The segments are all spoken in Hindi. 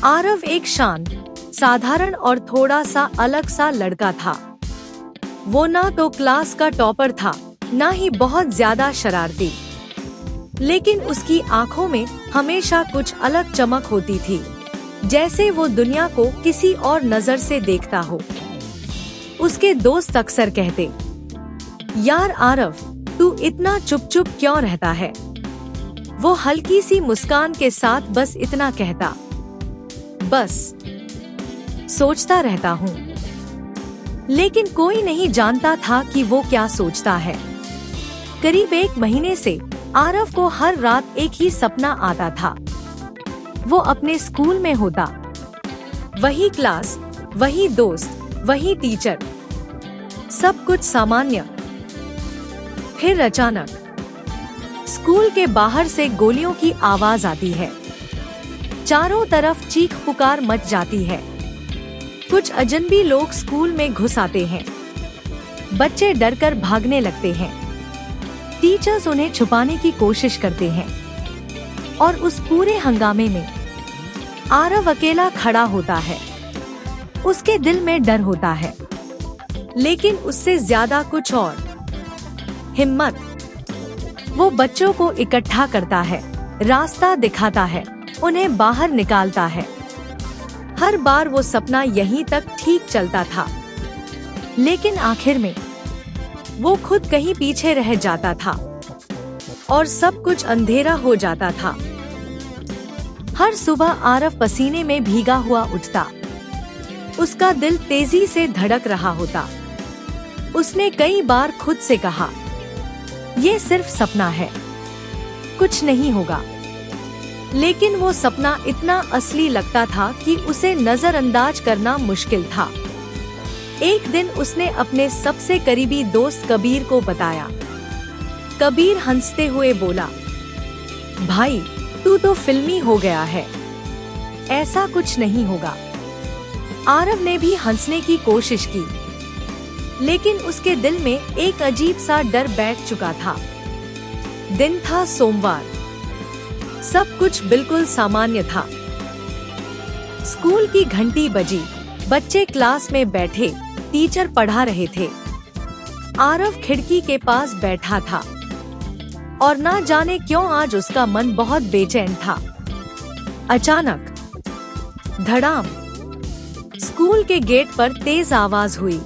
आरव एक शांत, साधारण और थोड़ा सा अलग सा लड़का था। वो ना तो क्लास का टॉपर था, ना ही बहुत ज्यादा शरारती, लेकिन उसकी आंखों में हमेशा कुछ अलग चमक होती थी, जैसे वो दुनिया को किसी और नजर से देखता हो। उसके दोस्त अक्सर कहते, यार आरव, तू इतना चुप चुप क्यों रहता है? वो हल्की सी मुस्कान के साथ बस इतना कहता, बस सोचता रहता हूँ। लेकिन कोई नहीं जानता था कि वो क्या सोचता है। करीब 1 महीने से आरव को हर रात एक ही सपना आता था। वो अपने स्कूल में होता, वही क्लास, वही दोस्त, वही टीचर, सब कुछ सामान्य। फिर अचानक स्कूल के बाहर से गोलियों की आवाज आती है। चारों तरफ चीख पुकार मच जाती है। कुछ अजनबी लोग स्कूल में घुस आते हैं। बच्चे डरकर भागने लगते हैं। टीचर्स उन्हें छुपाने की कोशिश करते हैं। और उस पूरे हंगामे में आरव अकेला खड़ा होता है। उसके दिल में डर होता है, लेकिन उससे ज्यादा कुछ और, हिम्मत। वो बच्चों को इकट्ठा करता है, रास्ता दिखाता है, उन्हें बाहर निकालता है। हर बार वो सपना यहीं तक ठीक चलता था, लेकिन आखिर में वो खुद कहीं पीछे रह जाता था और सब कुछ अंधेरा हो जाता था। हर सुबह आरव पसीने में भीगा हुआ उठता। उसका दिल तेजी से धड़क रहा होता। उसने कई बार खुद से कहा, ये सिर्फ सपना है, कुछ नहीं होगा। लेकिन वो सपना इतना असली लगता था कि उसे नजरअंदाज करना मुश्किल था। एक दिन उसने अपने सबसे करीबी दोस्त कबीर को बताया। कबीर हंसते हुए बोला, भाई, तू तो फिल्मी हो गया है, ऐसा कुछ नहीं होगा। आरव ने भी हंसने की कोशिश की, लेकिन उसके दिल में एक अजीब सा डर बैठ चुका था। दिन था सोमवार। सब कुछ बिल्कुल सामान्य था। स्कूल की घंटी बजी, बच्चे क्लास में बैठे, टीचर पढ़ा रहे थे। आरव खिड़की के पास बैठा था और ना जाने क्यों आज उसका मन बहुत बेचैन था। अचानक धड़ाम, स्कूल के गेट पर तेज आवाज हुई।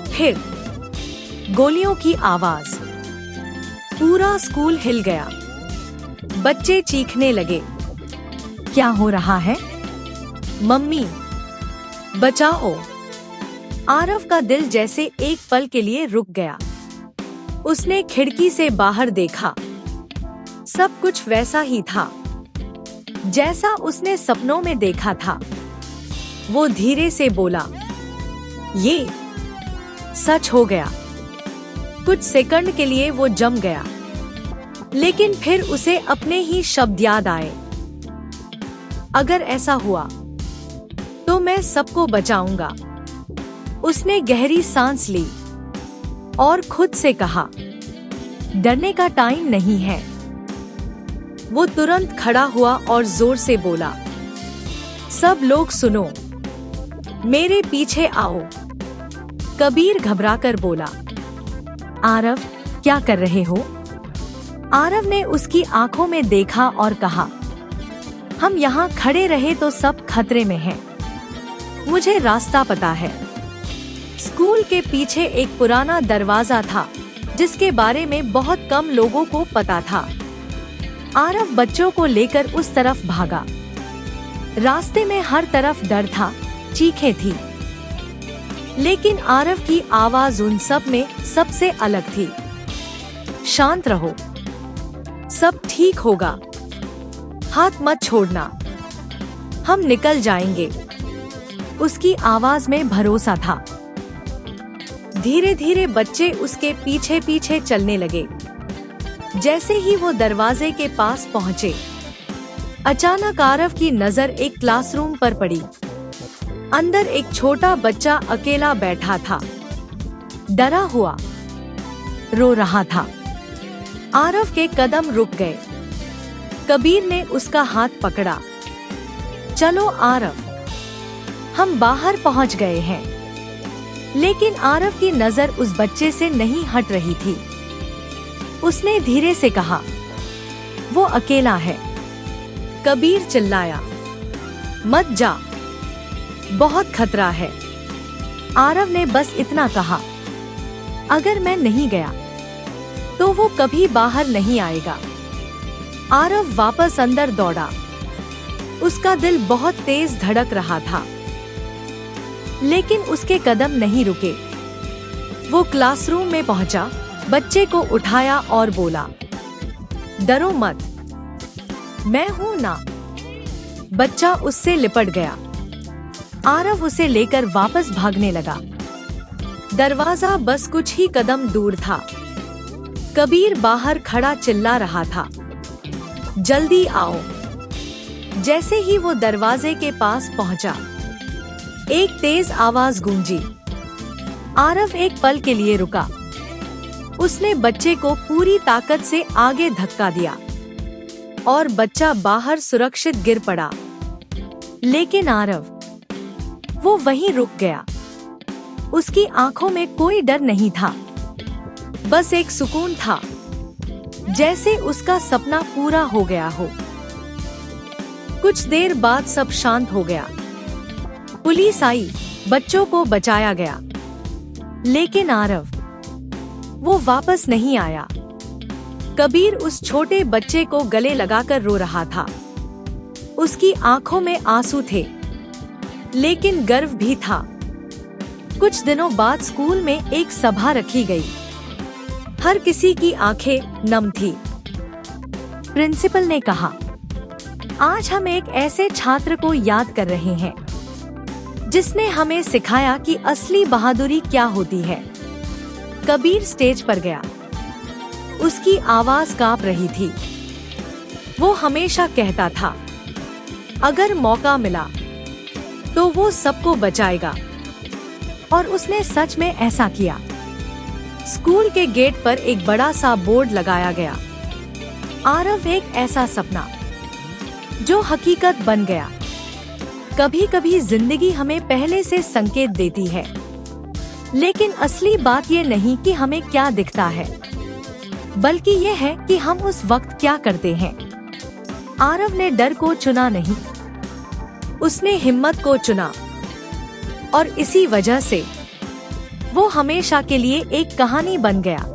फिर गोलियों की आवाज। पूरा स्कूल हिल गया। बच्चे चीखने लगे, क्या हो रहा है? मम्मी, बचाओ! आरव का दिल जैसे एक पल के लिए रुक गया। उसने खिड़की से बाहर देखा। सब कुछ वैसा ही था जैसा उसने सपनों में देखा था। वो धीरे से बोला, ये सच हो गया। कुछ सेकंड के लिए वो जम गया, लेकिन फिर उसे अपने ही शब्द याद आए। अगर ऐसा हुआ तो मैं सबको बचाऊंगा। उसने गहरी सांस ली और खुद से कहा, डरने का टाइम नहीं है। वो तुरंत खड़ा हुआ और जोर से बोला, सब लोग सुनो, मेरे पीछे आओ। कबीर घबराकर बोला, आरव, क्या कर रहे हो? आरव ने उसकी आंखों में देखा और कहा, हम यहाँ खड़े रहे तो सब खतरे में हैं। मुझे रास्ता पता है। स्कूल के पीछे एक पुराना दरवाजा था, जिसके बारे में बहुत कम लोगों को पता था। आरव बच्चों को लेकर उस तरफ भागा। रास्ते में हर तरफ डर था, चीखें थी, लेकिन आरव की आवाज उन सब में सबसे अलग थी। शांत रहो, सब ठीक होगा, हाथ मत छोड़ना, हम निकल जाएंगे। उसकी आवाज में भरोसा था। धीरे धीरे बच्चे उसके पीछे पीछे चलने लगे। जैसे ही वो दरवाजे के पास पहुंचे, अचानक आरव की नजर एक क्लासरूम पर पड़ी। अंदर एक छोटा बच्चा अकेला बैठा था, डरा हुआ, रो रहा था। आरव के कदम रुक गए। कबीर ने उसका हाथ पकड़ा। चलो आरव, हम बाहर पहुंच गए हैं। लेकिन आरव की नजर उस बच्चे से नहीं हट रही थी। उसने धीरे से कहा, वो अकेला है। कबीर चिल्लाया, मत जा, बहुत खतरा है। आरव ने बस इतना कहा, अगर मैं नहीं गया तो वो कभी बाहर नहीं आएगा। आरव वापस अंदर दौड़ा। उसका दिल बहुत तेज धड़क रहा था, लेकिन उसके कदम नहीं रुके। वो क्लासरूम में पहुंचा, बच्चे को उठाया और बोला, डरो मत, मैं हूं ना। बच्चा उससे लिपट गया। आरव उसे लेकर वापस भागने लगा। दरवाजा बस कुछ ही कदम दूर था। कबीर बाहर खड़ा चिल्ला रहा था, जल्दी आओ। जैसे ही वो दरवाजे के पास पहुंचा, एक तेज आवाज गूंजी। आरव एक पल के लिए रुका। उसने बच्चे को पूरी ताकत से आगे धक्का दिया और बच्चा बाहर सुरक्षित गिर पड़ा। लेकिन आरव, वो वहीं रुक गया। उसकी आंखों में कोई डर नहीं था, बस एक सुकून था, जैसे उसका सपना पूरा हो गया हो। कुछ देर बाद सब शांत हो गया। पुलिस आई, बच्चों को बचाया गया। लेकिन आरव, वो वापस नहीं आया। कबीर उस छोटे बच्चे को गले लगाकर रो रहा था। उसकी आंखों में आंसू थे, लेकिन गर्व भी था। कुछ दिनों बाद स्कूल में एक सभा रखी गई। हर किसी की आंखें नम थी। प्रिंसिपल ने कहा, आज हम एक ऐसे छात्र को याद कर रहे हैं जिसने हमें सिखाया कि असली बहादुरी क्या होती है। कबीर स्टेज पर गया। उसकी आवाज कांप रही थी। वो हमेशा कहता था, अगर मौका मिला तो वो सबको बचाएगा, और उसने सच में ऐसा किया। स्कूल के गेट पर एक बड़ा सा बोर्ड लगाया गया, आरव एक ऐसा सपना जो हकीकत बन गया। कभी कभी जिंदगी हमें पहले से संकेत देती है, लेकिन असली बात ये नहीं कि हमें क्या दिखता है, बल्कि ये है कि हम उस वक्त क्या करते हैं। आरव ने डर को चुना नहीं, उसने हिम्मत को चुना, और इसी वजह से वो हमेशा के लिए एक कहानी बन गया।